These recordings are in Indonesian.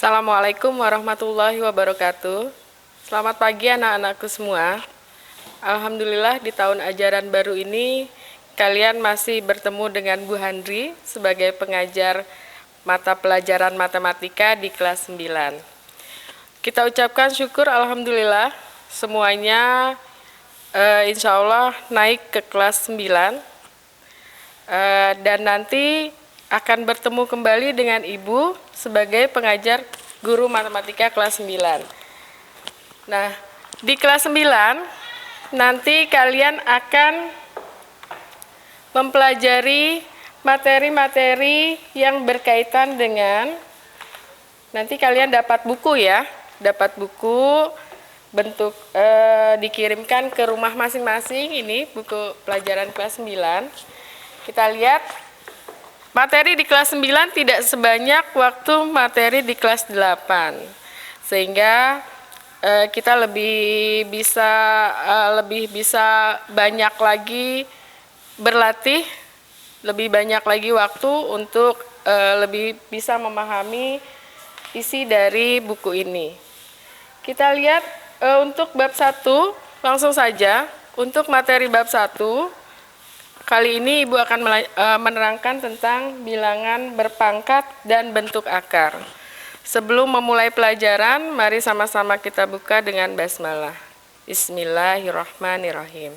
Assalamualaikum warahmatullahi wabarakatuh. Selamat pagi anak-anakku semua. Alhamdulillah di tahun ajaran baru ini kalian masih bertemu dengan Bu Handri sebagai pengajar mata pelajaran matematika di kelas 9. Kita ucapkan syukur alhamdulillah semuanya insya Allah naik ke kelas 9 dan nanti akan bertemu kembali dengan Ibu sebagai pengajar guru matematika kelas 9. Nah, di kelas 9 nanti kalian akan mempelajari materi-materi yang berkaitan dengan, nanti kalian dapat buku ya, dapat buku bentuk dikirimkan ke rumah masing-masing. Ini buku pelajaran kelas 9. Kita lihat materi di kelas 9 tidak sebanyak waktu materi di kelas 8, sehingga kita lebih bisa banyak lagi berlatih, lebih banyak lagi waktu untuk lebih bisa memahami isi dari buku ini. Kita lihat untuk bab 1, langsung saja untuk materi bab 1. Kali ini Ibu akan menerangkan tentang bilangan berpangkat dan bentuk akar. Sebelum memulai pelajaran, mari sama-sama kita buka dengan basmalah. Bismillahirrahmanirrahim.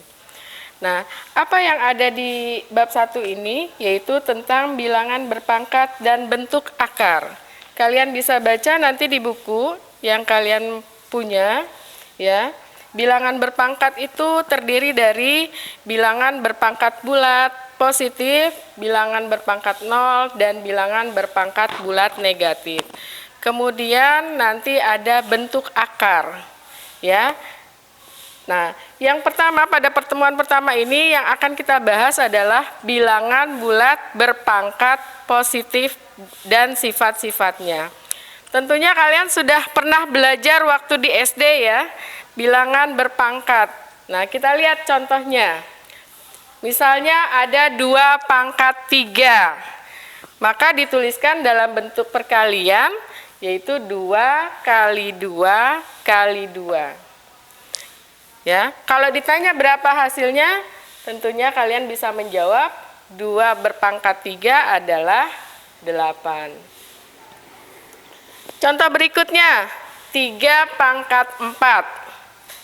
Nah, apa yang ada di bab 1 ini yaitu tentang bilangan berpangkat dan bentuk akar. Kalian bisa baca nanti di buku yang kalian punya, ya. Bilangan berpangkat itu terdiri dari bilangan berpangkat bulat positif, bilangan berpangkat 0, dan bilangan berpangkat bulat negatif. Kemudian nanti ada bentuk akar, ya. Nah, yang pertama pada pertemuan pertama ini yang akan kita bahas adalah bilangan bulat berpangkat positif dan sifat-sifatnya. Tentunya kalian sudah pernah belajar waktu di SD ya, bilangan berpangkat. Nah, kita lihat contohnya. Misalnya ada 2 pangkat 3. Maka dituliskan dalam bentuk perkalian, yaitu 2 kali 2 kali 2. Ya, kalau ditanya berapa hasilnya, tentunya kalian bisa menjawab 2 berpangkat 3 adalah 8. Contoh berikutnya, 3 pangkat 4.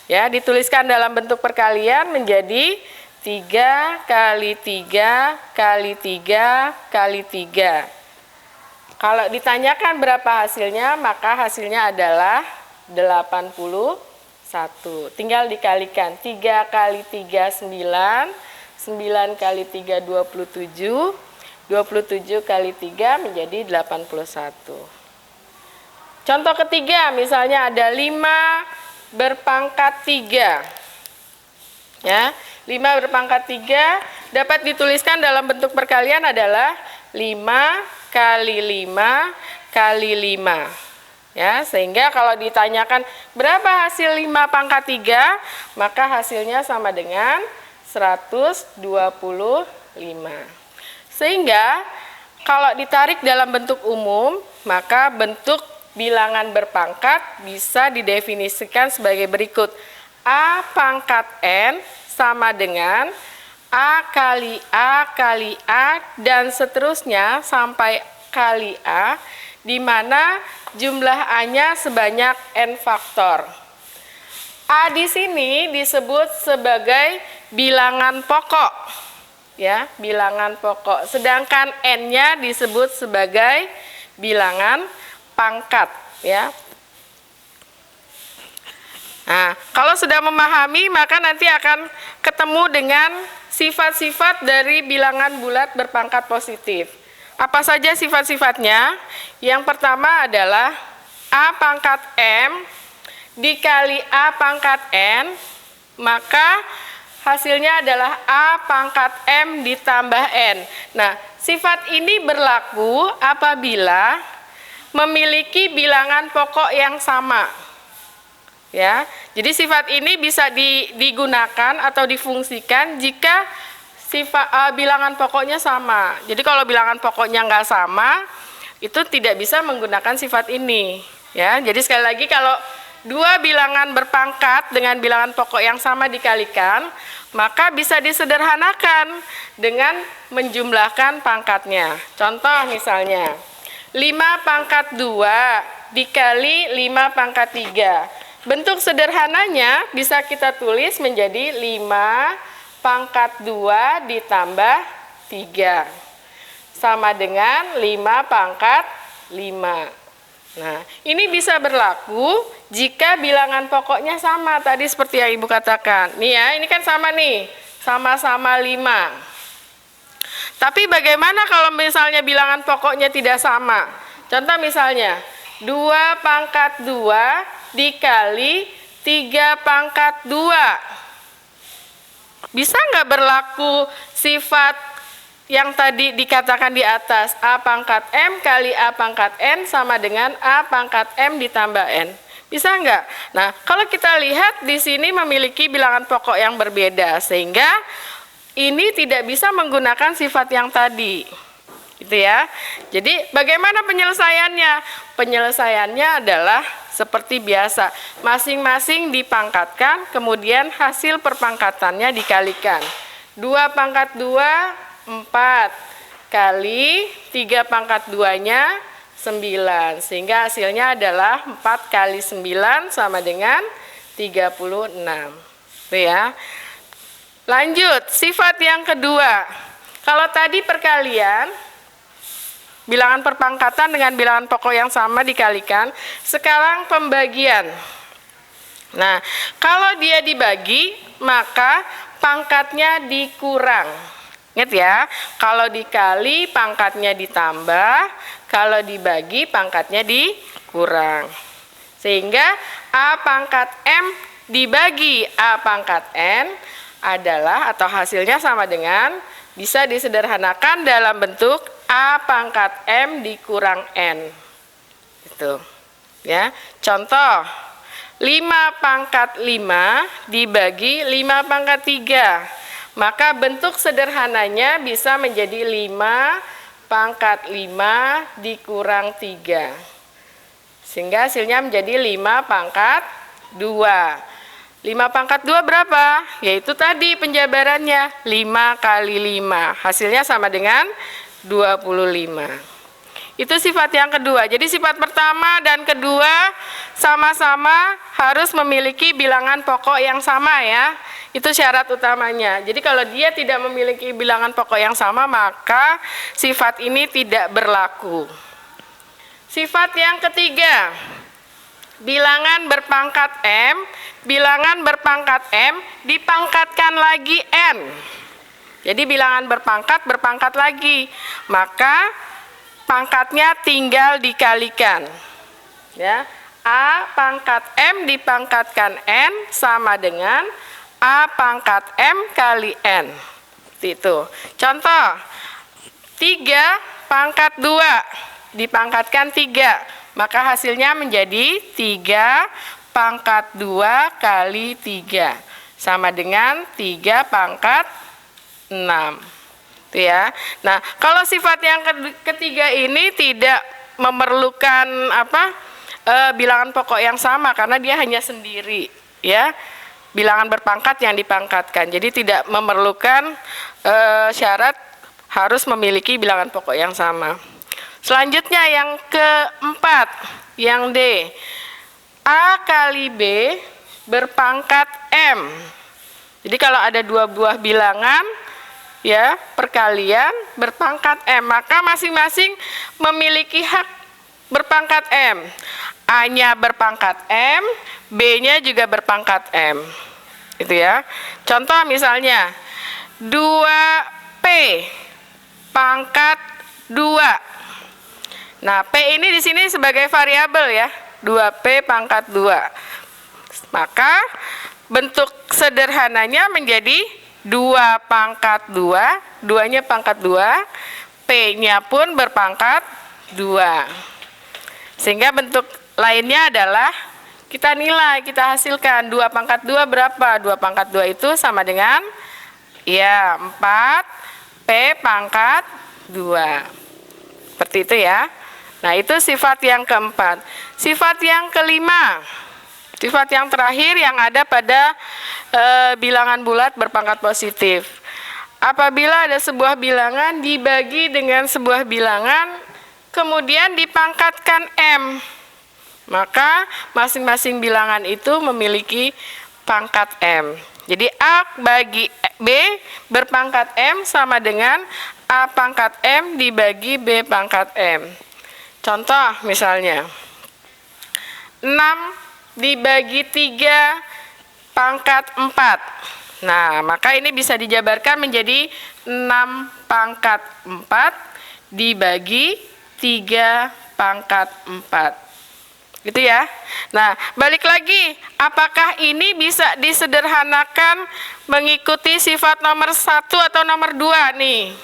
Ya, dituliskan dalam bentuk perkalian menjadi 3 kali 3 kali 3 kali 3. Kalau ditanyakan berapa hasilnya, maka hasilnya adalah 81. Tinggal dikalikan, 3 kali 3 9, 9 kali 3 27, 27 kali 3 menjadi 81. Contoh ketiga, misalnya ada 5 berpangkat 3. Ya, 5 berpangkat 3 dapat dituliskan dalam bentuk perkalian adalah 5 kali 5 kali 5. Ya, sehingga kalau ditanyakan berapa hasil 5 pangkat 3, maka hasilnya sama dengan 125. Sehingga kalau ditarik dalam bentuk umum, maka bentuk bilangan berpangkat bisa didefinisikan sebagai berikut. A pangkat N sama dengan A kali A kali A dan seterusnya sampai kali A, di mana jumlah A-nya sebanyak N faktor. A di sini disebut sebagai bilangan pokok. Ya, bilangan pokok. Sedangkan N-nya disebut sebagai bilangan pangkat, ya. Nah, kalau sudah memahami, maka nanti akan ketemu dengan sifat-sifat dari bilangan bulat berpangkat positif. Apa saja sifat-sifatnya? Yang pertama adalah A pangkat M dikali A pangkat N, maka hasilnya adalah A pangkat M ditambah N. Nah, sifat ini berlaku apabila memiliki bilangan pokok yang sama. Ya, jadi sifat ini bisa digunakan atau difungsikan jika sifat bilangan pokoknya sama. Jadi kalau bilangan pokoknya nggak sama, itu tidak bisa menggunakan sifat ini. Ya, jadi sekali lagi kalau dua bilangan berpangkat dengan bilangan pokok yang sama dikalikan, maka bisa disederhanakan dengan menjumlahkan pangkatnya. Contoh misalnya, 5 pangkat 2 dikali 5 pangkat 3. Bentuk sederhananya bisa kita tulis menjadi 5 pangkat 2 ditambah 3. Sama dengan 5 pangkat 5. Nah, ini bisa berlaku jika bilangan pokoknya sama. Tadi seperti yang Ibu katakan. Nih ya, ini kan sama nih. Sama-sama 5. Tapi bagaimana kalau misalnya bilangan pokoknya tidak sama? Contoh misalnya, 2 pangkat 2 dikali 3 pangkat 2. Bisa nggak berlaku sifat yang tadi dikatakan di atas, A pangkat M kali A pangkat N sama dengan A pangkat M ditambah N? Bisa nggak? Nah, kalau kita lihat di sini memiliki bilangan pokok yang berbeda, sehingga ini tidak bisa menggunakan sifat yang tadi. Gitu ya. Jadi bagaimana penyelesaiannya? Penyelesaiannya adalah seperti biasa. Masing-masing dipangkatkan, kemudian hasil perpangkatannya dikalikan. 2 pangkat 2, 4. Kali 3 pangkat 2-nya 9. Sehingga hasilnya adalah 4 kali 9 sama dengan 36. Itu ya. Lanjut, sifat yang kedua. Kalau tadi perkalian, bilangan perpangkatan dengan bilangan pokok yang sama dikalikan, sekarang pembagian. Nah, kalau dia dibagi, maka pangkatnya dikurang. Ingat ya, kalau dikali pangkatnya ditambah, kalau dibagi pangkatnya dikurang. Sehingga A pangkat M dibagi A pangkat N adalah atau hasilnya sama dengan bisa disederhanakan dalam bentuk A pangkat M dikurang N. Itu. Ya. Contoh, 5 pangkat 5 dibagi 5 pangkat 3. Maka bentuk sederhananya bisa menjadi 5 pangkat 5 dikurang 3. Sehingga hasilnya menjadi 5 pangkat 2. 5 pangkat 2 berapa? Yaitu tadi penjabarannya 5 kali 5. Hasilnya sama dengan 25. Itu sifat yang kedua. Jadi sifat pertama dan kedua sama-sama harus memiliki bilangan pokok yang sama ya. Itu syarat utamanya. Jadi kalau dia tidak memiliki bilangan pokok yang sama, maka sifat ini tidak berlaku. Sifat yang ketiga, bilangan berpangkat M, bilangan berpangkat M dipangkatkan lagi N. Jadi bilangan berpangkat lagi, maka pangkatnya tinggal dikalikan. Ya, A pangkat M dipangkatkan N sama dengan A pangkat M kali N. Itu. Contoh, 3 pangkat 2 dipangkatkan 3. Maka hasilnya menjadi 3 pangkat 2 kali 3. Sama dengan 3 pangkat 6. Itu ya. Nah, kalau sifat yang ketiga ini tidak memerlukan bilangan pokok yang sama karena dia hanya sendiri, ya. Bilangan berpangkat yang dipangkatkan. Jadi tidak memerlukan syarat harus memiliki bilangan pokok yang sama. Selanjutnya yang keempat, yang D. A kali B berpangkat M. Jadi kalau ada dua buah bilangan ya perkalian berpangkat M, maka masing-masing memiliki hak berpangkat M. A-nya berpangkat M, B-nya juga berpangkat M. Itu ya. Contoh misalnya 2P pangkat 2. Nah, P ini di sini sebagai variabel ya. 2P pangkat 2. Maka bentuk sederhananya menjadi 2 pangkat 2, 2-nya pangkat 2, P-nya pun berpangkat 2. Sehingga bentuk lainnya adalah kita nilai, kita hasilkan 2 pangkat 2 berapa? 2 pangkat 2 itu sama dengan ya 4 P pangkat 2. Seperti itu ya. Nah, itu sifat yang keempat. Sifat yang kelima, sifat yang terakhir yang ada pada bilangan bulat berpangkat positif. Apabila ada sebuah bilangan dibagi dengan sebuah bilangan, kemudian dipangkatkan M, maka masing-masing bilangan itu memiliki pangkat M. Jadi A bagi B berpangkat M sama dengan A pangkat M dibagi B pangkat M. Contoh misalnya 6 dibagi 3 pangkat 4. Nah, maka ini bisa dijabarkan menjadi 6 pangkat 4 dibagi 3 pangkat 4. Gitu ya. Nah, balik lagi, apakah ini bisa disederhanakan mengikuti sifat nomor 1 atau nomor 2 nih?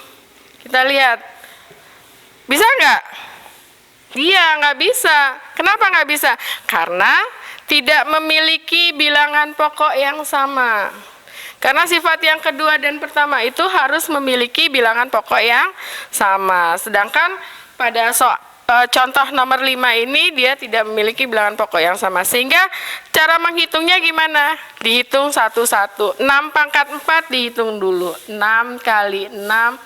Kita lihat. Bisa nggak? Iya, nggak bisa. Kenapa nggak bisa? Karena tidak memiliki bilangan pokok yang sama. Karena sifat yang kedua dan pertama itu harus memiliki bilangan pokok yang sama. Sedangkan pada contoh nomor 5 ini dia tidak memiliki bilangan pokok yang sama. Sehingga cara menghitungnya gimana? Dihitung satu-satu. 6 pangkat 4 dihitung dulu. 6 kali 6,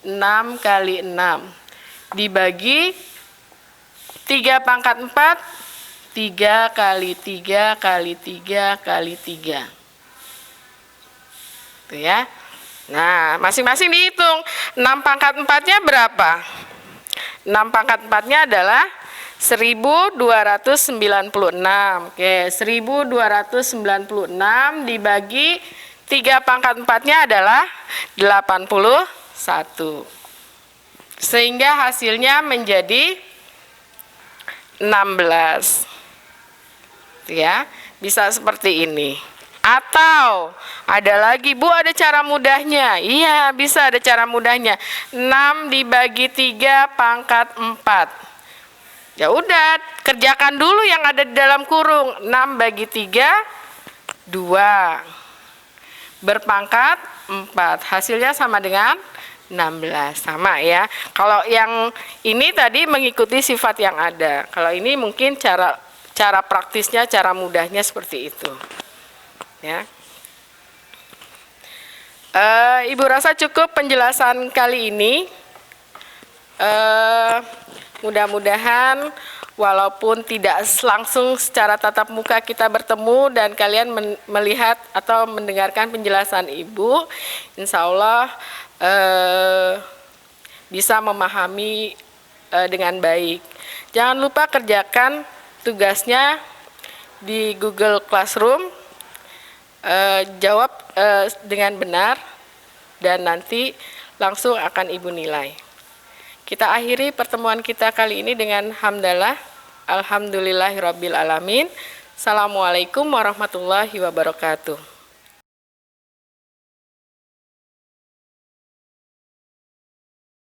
6 kali 6. Dibagi 3 pangkat 4, 3 kali 3 kali 3 kali 3. Tuh ya. Nah, masing-masing dihitung. 6 pangkat 4-nya berapa? 6 pangkat 4-nya adalah 1296. Oke, 1296 dibagi 3 pangkat 4-nya adalah 81. Sehingga hasilnya menjadi 16. Ya, bisa seperti ini. Atau ada lagi, Bu, ada cara mudahnya. Iya, bisa ada cara mudahnya. 6 dibagi 3 pangkat 4. Ya udah, kerjakan dulu yang ada di dalam kurung. 6 bagi 3, 2. Berpangkat 4. Hasilnya sama dengan 16. Sama ya. Kalau yang ini tadi mengikuti sifat yang ada. Kalau ini mungkin cara praktisnya, cara mudahnya seperti itu. Ya. Ibu rasa cukup penjelasan kali ini. Mudah-mudahan walaupun tidak langsung secara tatap muka kita bertemu dan kalian melihat atau mendengarkan penjelasan Ibu, insya Allah bisa memahami dengan baik. Jangan lupa kerjakan tugasnya di Google Classroom. Jawab dengan benar dan nanti langsung akan Ibu nilai. Kita akhiri pertemuan kita kali ini dengan hamdalah. Alhamdulillahirabbil alamin. Assalamualaikum warahmatullahi wabarakatuh.